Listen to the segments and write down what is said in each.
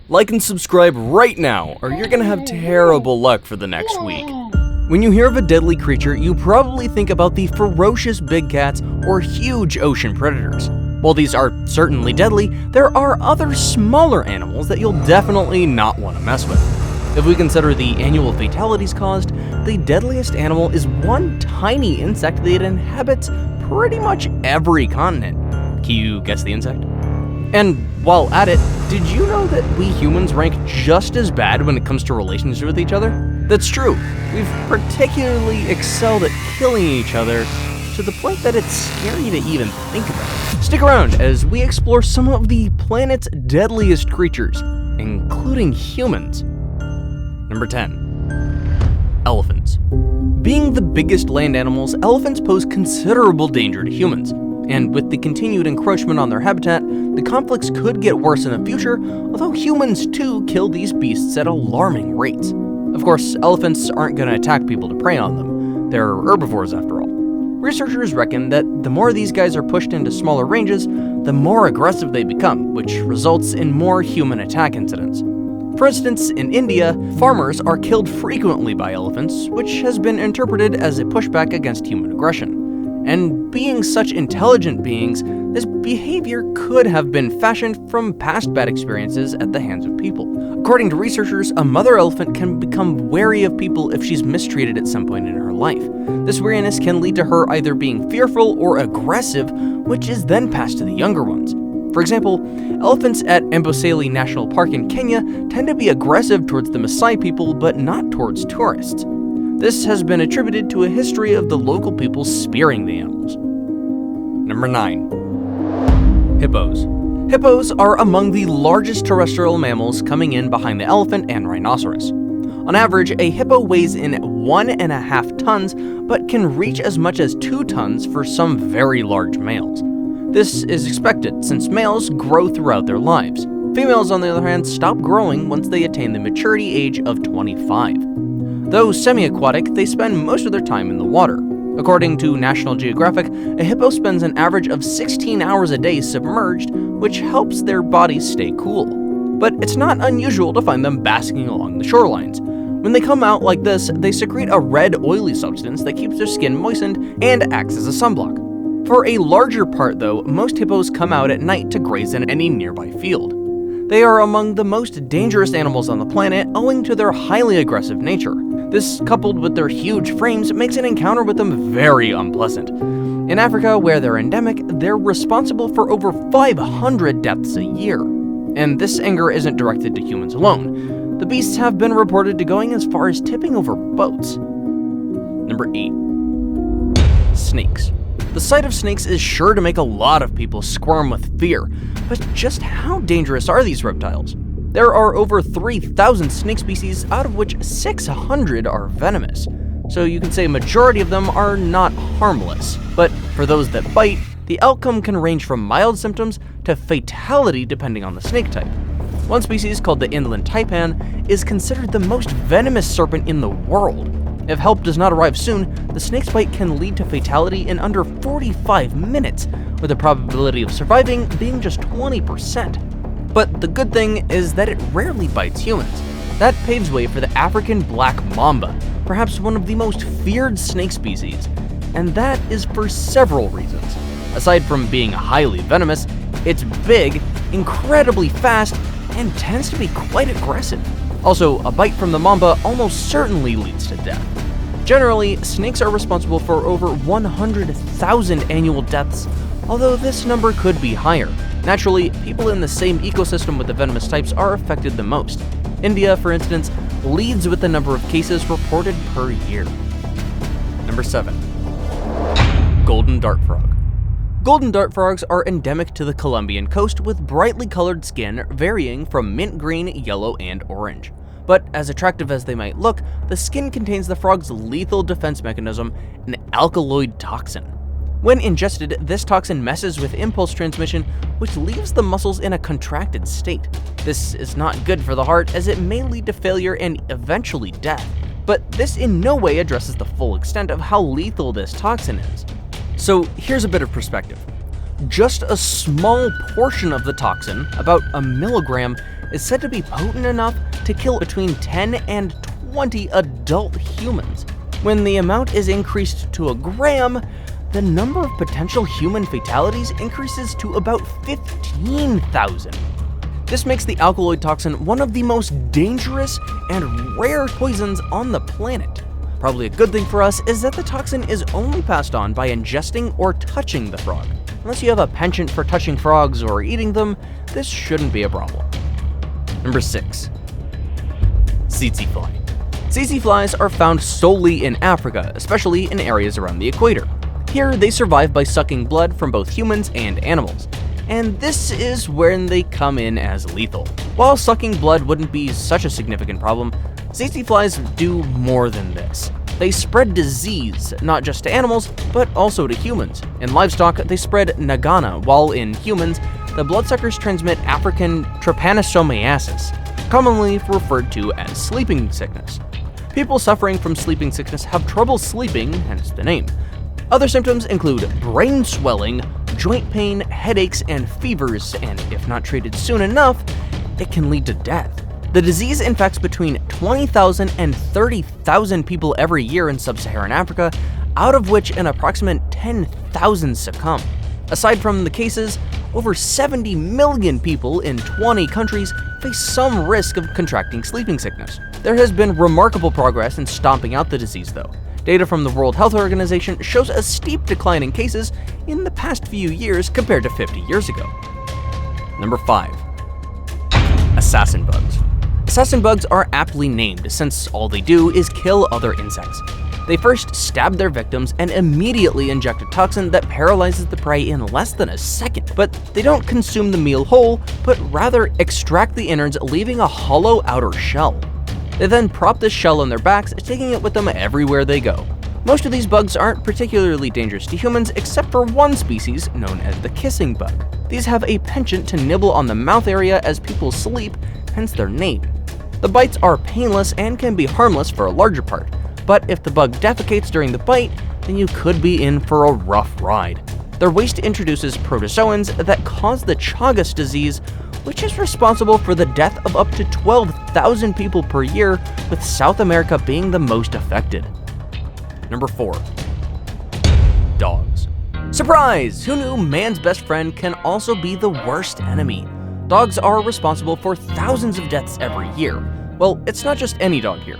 Like and subscribe right now, or you're gonna have terrible luck for the next week. When you hear of a deadly creature, you probably think about the ferocious big cats or huge ocean predators. While these are certainly deadly, there are other smaller animals that you'll definitely not want to mess with. If we consider the annual fatalities caused, the deadliest animal is one tiny insect that inhabits pretty much every continent. Can you guess the insect? And while at it, did you know that we humans rank just as bad when it comes to relations with each other? That's true. We've particularly excelled at killing each other to the point that it's scary to even think about. Stick around as we explore some of the planet's deadliest creatures, including humans. Number 10. Elephants. Being the biggest land animals, elephants pose considerable danger to humans. And with the continued encroachment on their habitat, the conflicts could get worse in the future, although humans too kill these beasts at alarming rates. Of course, elephants aren't going to attack people to prey on them. They're herbivores after all. Researchers reckon that the more these guys are pushed into smaller ranges, the more aggressive they become, which results in more human attack incidents. For instance, in India, farmers are killed frequently by elephants, which has been interpreted as a pushback against human aggression. And being such intelligent beings, this behavior could have been fashioned from past bad experiences at the hands of people. According to researchers, a mother elephant can become wary of people if she's mistreated at some point in her life. This wariness can lead to her either being fearful or aggressive, which is then passed to the younger ones. For example, elephants at Amboseli National Park in Kenya tend to be aggressive towards the Maasai people, but not towards tourists. This has been attributed to a history of the local people spearing the animals. Number 9. Hippos. Hippos are among the largest terrestrial mammals, coming in behind the elephant and rhinoceros. On average, a hippo weighs in 1.5 tons, but can reach as much as 2 tons for some very large males. This is expected since males grow throughout their lives. Females, on the other hand, stop growing once they attain the maturity age of 25. Though semi-aquatic, they spend most of their time in the water. According to National Geographic, a hippo spends an average of 16 hours a day submerged, which helps their bodies stay cool. But it's not unusual to find them basking along the shorelines. When they come out like this, they secrete a red oily substance that keeps their skin moistened and acts as a sunblock. For a larger part though, most hippos come out at night to graze in any nearby field. They are among the most dangerous animals on the planet owing to their highly aggressive nature. This, coupled with their huge frames, makes an encounter with them very unpleasant. In Africa, where they're endemic, they're responsible for over 500 deaths a year. And this anger isn't directed to humans alone. The beasts have been reported to going as far as tipping over boats. Number 8. Snakes. The sight of snakes is sure to make a lot of people squirm with fear, but just how dangerous are these reptiles? There are over 3,000 snake species, out of which 600 are venomous, so you can say a majority of them are not harmless. But for those that bite, the outcome can range from mild symptoms to fatality depending on the snake type. One species, called the inland taipan, is considered the most venomous serpent in the world. If help does not arrive soon, the snake's bite can lead to fatality in under 45 minutes, with the probability of surviving being just 20%. But the good thing is that it rarely bites humans. That paves way for the African black mamba, perhaps one of the most feared snake species, and that is for several reasons. Aside from being highly venomous, it's big, incredibly fast, and tends to be quite aggressive. Also, a bite from the mamba almost certainly leads to death. Generally, snakes are responsible for over 100,000 annual deaths, although this number could be higher. Naturally, people in the same ecosystem with the venomous types are affected the most. India, for instance, leads with the number of cases reported per year. Number 7. Golden dart frog. Golden dart frogs are endemic to the Colombian coast with brightly colored skin varying from mint green, yellow, and orange. But as attractive as they might look, the skin contains the frog's lethal defense mechanism, an alkaloid toxin. When ingested, this toxin messes with impulse transmission, which leaves the muscles in a contracted state. This is not good for the heart, as it may lead to failure and eventually death. But this in no way addresses the full extent of how lethal this toxin is. So here's a bit of perspective. Just a small portion of the toxin, about 1 milligram, is said to be potent enough to kill between 10 and 20 adult humans. When the amount is increased to a gram, the number of potential human fatalities increases to about 15,000. This makes the alkaloid toxin one of the most dangerous and rare poisons on the planet. Probably a good thing for us is that the toxin is only passed on by ingesting or touching the frog. Unless you have a penchant for touching frogs or eating them, this shouldn't be a problem. Number 6. Tsetse fly. Tsetse flies are found solely in Africa, especially in areas around the equator. Here, they survive by sucking blood from both humans and animals, and this is when they come in as lethal. While sucking blood wouldn't be such a significant problem, tsetse flies do more than this. They spread disease, not just to animals, but also to humans. In livestock, they spread nagana, while in humans, the bloodsuckers transmit African trypanosomiasis, commonly referred to as sleeping sickness. People suffering from sleeping sickness have trouble sleeping, hence the name. Other symptoms include brain swelling, joint pain, headaches, and fevers, and if not treated soon enough, it can lead to death. The disease infects between 20,000 and 30,000 people every year in sub-Saharan Africa, out of which an approximate 10,000 succumb. Aside from the cases, over 70 million people in 20 countries face some risk of contracting sleeping sickness. There has been remarkable progress in stomping out the disease, though. Data from the World Health Organization shows a steep decline in cases in the past few years compared to 50 years ago. Number 5. Assassin bugs. Assassin bugs are aptly named since all they do is kill other insects. They first stab their victims and immediately inject a toxin that paralyzes the prey in less than a second. But they don't consume the meal whole, but rather extract the innards, leaving a hollow outer shell. They then prop this shell on their backs, taking it with them everywhere they go. Most of these bugs aren't particularly dangerous to humans except for one species known as the kissing bug. These have a penchant to nibble on the mouth area as people sleep, hence their name. The bites are painless and can be harmless for a larger part, but if the bug defecates during the bite, then you could be in for a rough ride. Their waste introduces protozoans that cause the Chagas disease, which is responsible for the death of up to 12,000 people per year, with South America being the most affected. Number 4. Dogs. Surprise! Who knew man's best friend can also be the worst enemy? Dogs are responsible for thousands of deaths every year. Well, it's not just any dog here.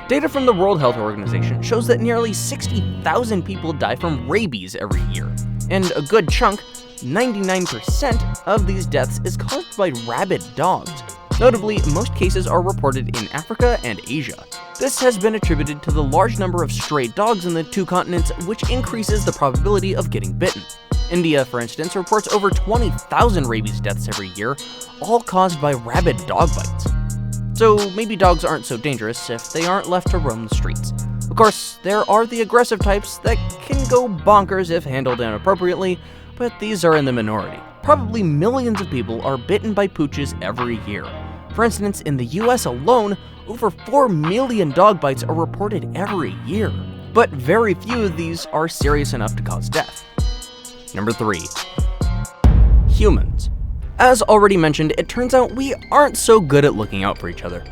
Data from the World Health Organization shows that nearly 60,000 people die from rabies every year, and a good chunk, 99% of these deaths is caused by rabid dogs. Notably, most cases are reported in Africa and Asia. This has been attributed to the large number of stray dogs in the two continents, which increases the probability of getting bitten. India, for instance, reports over 20,000 rabies deaths every year, all caused by rabid dog bites. So maybe dogs aren't so dangerous if they aren't left to roam the streets. Of course, there are the aggressive types that can go bonkers if handled inappropriately, but these are in the minority. Probably millions of people are bitten by pooches every year. For instance, in the US alone, over 4 million dog bites are reported every year. But very few of these are serious enough to cause death. Number 3. Humans. As already mentioned, it turns out we aren't so good at looking out for each other.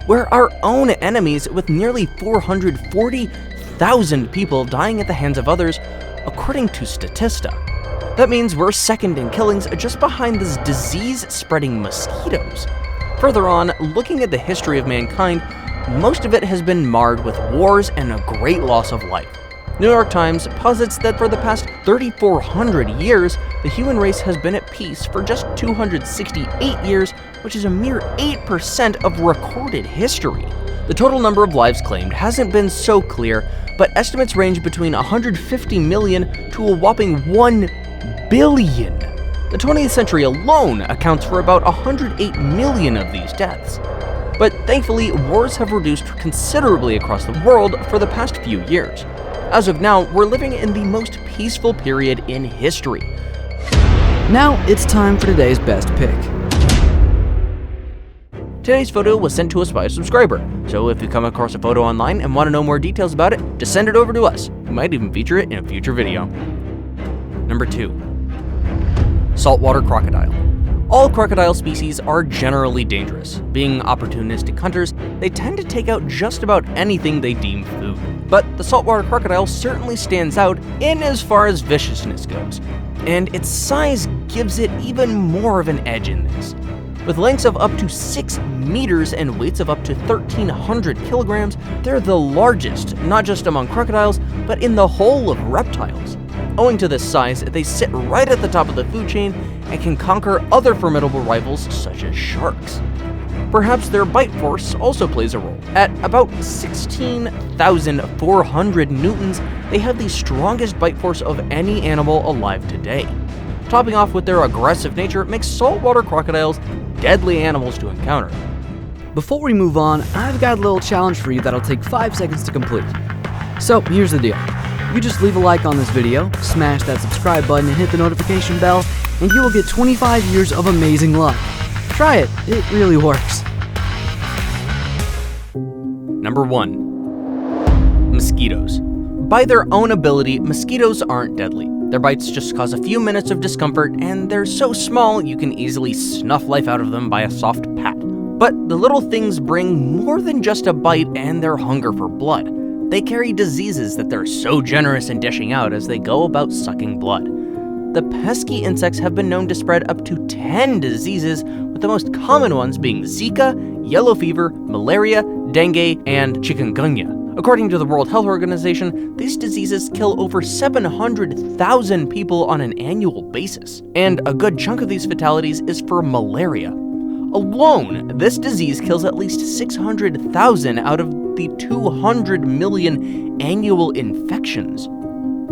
We're our own enemies, with nearly 440,000 people dying at the hands of others, according to Statista. That means we're second in killings, just behind this disease-spreading mosquitoes. Further on, looking at the history of mankind, most of it has been marred with wars and a great loss of life. New York Times posits that for the past 3,400 years, the human race has been at peace for just 268 years, which is a mere 8% of recorded history. The total number of lives claimed hasn't been so clear, but estimates range between 150 million to a whopping 1 billion. The 20th century alone accounts for about 108 million of these deaths. But thankfully, wars have reduced considerably across the world for the past few years. As of now, we're living in the most peaceful period in history. Now it's time for today's best pick. Today's photo was sent to us by a subscriber, so if you come across a photo online and want to know more details about it, just send it over to us. We might even feature it in a future video. Number 2. Saltwater crocodile. All crocodile species are generally dangerous. Being opportunistic hunters, they tend to take out just about anything they deem food. But the saltwater crocodile certainly stands out in as far as viciousness goes, and its size gives it even more of an edge in this. With lengths of up to 6 meters and weights of up to 1,300 kilograms, they're the largest, not just among crocodiles, but in the whole of reptiles. Owing to this size, they sit right at the top of the food chain and can conquer other formidable rivals such as sharks. Perhaps their bite force also plays a role. At about 16,400 newtons, they have the strongest bite force of any animal alive today. Topping off with their aggressive nature makes saltwater crocodiles deadly animals to encounter. Before we move on, I've got a little challenge for you that'll take 5 seconds to complete. So here's the deal. You just leave a like on this video, smash that subscribe button and hit the notification bell, and you will get 25 years of amazing luck. Try it, it really works. Number 1. Mosquitoes. By their own ability, mosquitoes aren't deadly. Their bites just cause a few minutes of discomfort, and they're so small you can easily snuff life out of them by a soft pat. But the little things bring more than just a bite and their hunger for blood. They carry diseases that they're so generous in dishing out as they go about sucking blood. The pesky insects have been known to spread up to 10 diseases, with the most common ones being Zika, yellow fever, malaria, dengue, and chikungunya. According to the World Health Organization, these diseases kill over 700,000 people on an annual basis, and a good chunk of these fatalities is for malaria. Alone, this disease kills at least 600,000 out of the 200 million annual infections.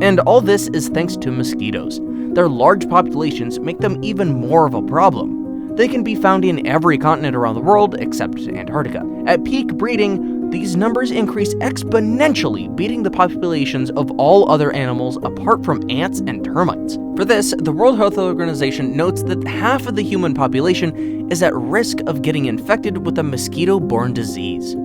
And all this is thanks to mosquitoes. Their large populations make them even more of a problem. They can be found in every continent around the world except Antarctica. At peak breeding, these numbers increase exponentially, beating the populations of all other animals apart from ants and termites. For this, the World Health Organization notes that half of the human population is at risk of getting infected with a mosquito-borne disease.